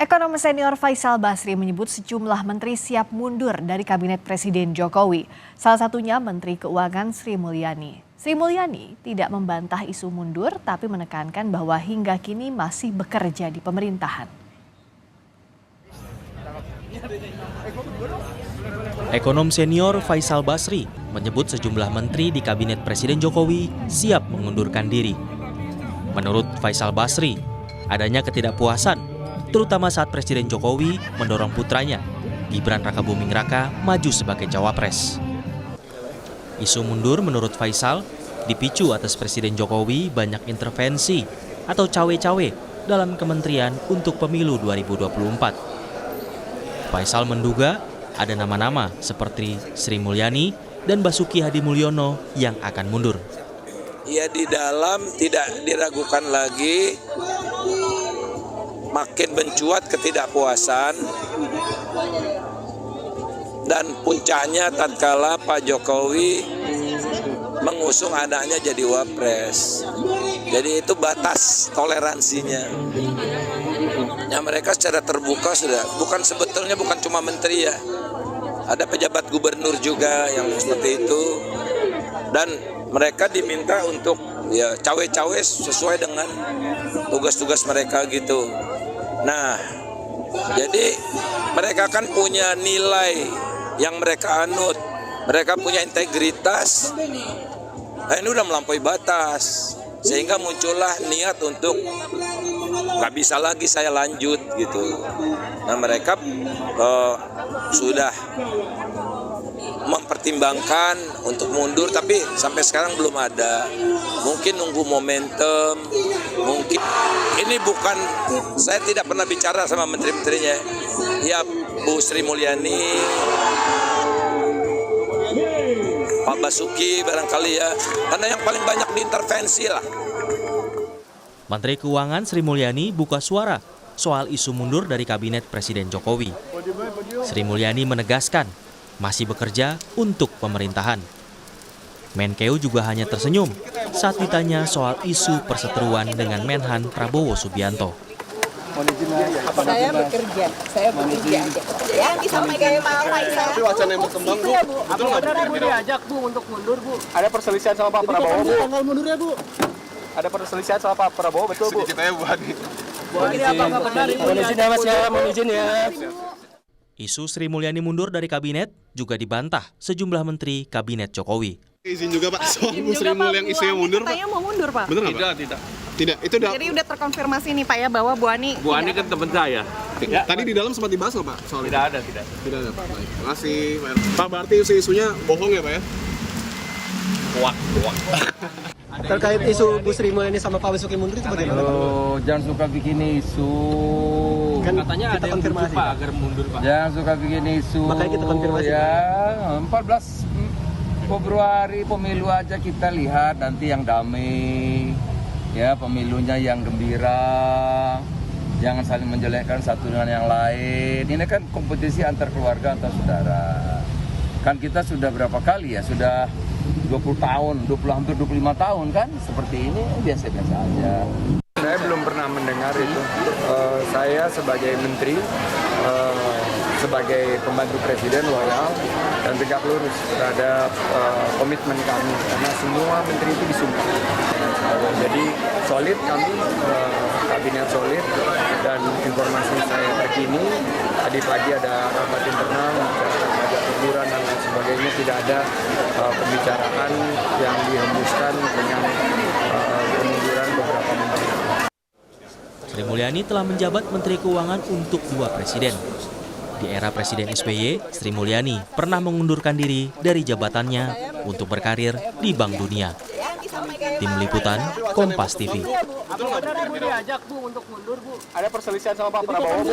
Ekonom senior Faisal Basri menyebut sejumlah menteri siap mundur dari kabinet Presiden Jokowi. Salah satunya Menteri Keuangan Sri Mulyani. Sri Mulyani tidak membantah isu mundur, tapi menekankan bahwa hingga kini masih bekerja di pemerintahan. Ekonom senior Faisal Basri menyebut sejumlah menteri di kabinet Presiden Jokowi siap mengundurkan diri. Menurut Faisal Basri, adanya ketidakpuasan terutama saat Presiden Jokowi mendorong putranya, Gibran Rakabuming Raka, maju sebagai cawapres. Isu mundur menurut Faisal dipicu atas Presiden Jokowi banyak intervensi atau cawe-cawe dalam kementerian untuk pemilu 2024. Faisal menduga ada nama-nama seperti Sri Mulyani dan Basuki Hadimulyono yang akan mundur. Ya, di dalam tidak diragukan lagi makin mencuat ketidakpuasan dan puncaknya tatkala Pak Jokowi mengusung anaknya jadi wapres. Jadi itu batas toleransinya. Ya, mereka secara terbuka sudah sebetulnya bukan cuma menteri ya. Ada pejabat gubernur juga yang seperti itu. Dan mereka diminta untuk ya cawe-cawe sesuai dengan tugas-tugas mereka gitu. Nah, jadi mereka kan punya nilai yang mereka anut, mereka punya integritas. Nah, ini udah melampaui batas, sehingga muncullah niat untuk nggak bisa lagi saya lanjut gitu. Nah, mereka sudah mempertimbangkan untuk mundur, tapi sampai sekarang belum ada. Mungkin nunggu momentum, mungkin ini bukan, saya tidak pernah bicara sama menteri-menterinya. Ya, Bu Sri Mulyani, Pak Basuki barangkali ya, karena yang paling banyak diintervensi lah. Menteri Keuangan Sri Mulyani buka suara soal isu mundur dari kabinet Presiden Jokowi. Sri Mulyani menegaskan masih bekerja untuk pemerintahan. Menkeu juga hanya tersenyum saat ditanya soal isu perseteruan dengan Menhan Prabowo Subianto. Saya bekerja aja. Ya, disampaikan Pak Faisal. Tapi wacana yang berkembang, Bu. Betul nggak? Bu diajak, Bu, untuk mundur, Bu. Ada perselisihan sama Pak Prabowo, Bu. Tanggal mundurnya, Bu. Ada perselisihan sama Pak Prabowo, betul, Bu? Sedikit aja, Bu Hadi. Bu Hadi, apakah benar Ibu diajak? Mas ya, mohon izin ya. Isu Sri Mulyani mundur dari kabinet juga dibantah sejumlah menteri kabinet Jokowi. Izin juga, Pak, soal Bu Sri Mulyani isu yang mundur, Pak. Katanya mau mundur, Pak. Bener nggak, Pak? Tidak, itu udah. Jadi udah terkonfirmasi nih, Pak, ya, bahwa Bu Ani kan teman saya. Tadi di dalam sempat dibahas loh, Pak, soal Tidak ada. Tidak ada, Pak. Baik. Terima kasih, Pak. Pak, berarti isu-isunya bohong ya, Pak ya? Kuat. Terkait isu Bu Sri Mulyani sama Pak Basuki mundur itu bagaimana? Oh, jangan suka bikin isu. Kan Katanya kita ada yang konfirmasi, butuh, Pak, agar mundur, Pak. Jangan suka bikin isu. Makanya kita konfirmasi, ya. 14 Februari pemilu aja kita lihat nanti yang damai. Ya, pemilunya yang gembira. Jangan saling menjelekkan satu dengan yang lain. Ini kan kompetisi antar keluarga, antar saudara. Kan kita sudah berapa kali ya? Sudah 20 tahun, hampir 25 tahun kan? Seperti ini biasa-biasa aja. Saya belum pernah mendengar itu. Saya sebagai menteri, sebagai pembantu presiden loyal dan tegak lurus terhadap komitmen kami, karena semua menteri itu disumpah. Jadi solid kami, kabinet solid, dan informasi saya terkini tadi pagi ada rapat internal, ada teguran dan lain sebagainya, tidak ada pembicaraan yang dihembuskan dengan kemunduran beberapa menteri. Sri Mulyani telah menjabat Menteri Keuangan untuk 2 presiden. Di era Presiden SBY, Sri Mulyani pernah mengundurkan diri dari jabatannya untuk berkarir di Bank Dunia. Tim Liputan, Kompas TV. Bu diajak, Bu, untuk mundur, Bu. Ada perselisihan sama Pak Prabowo, Bu.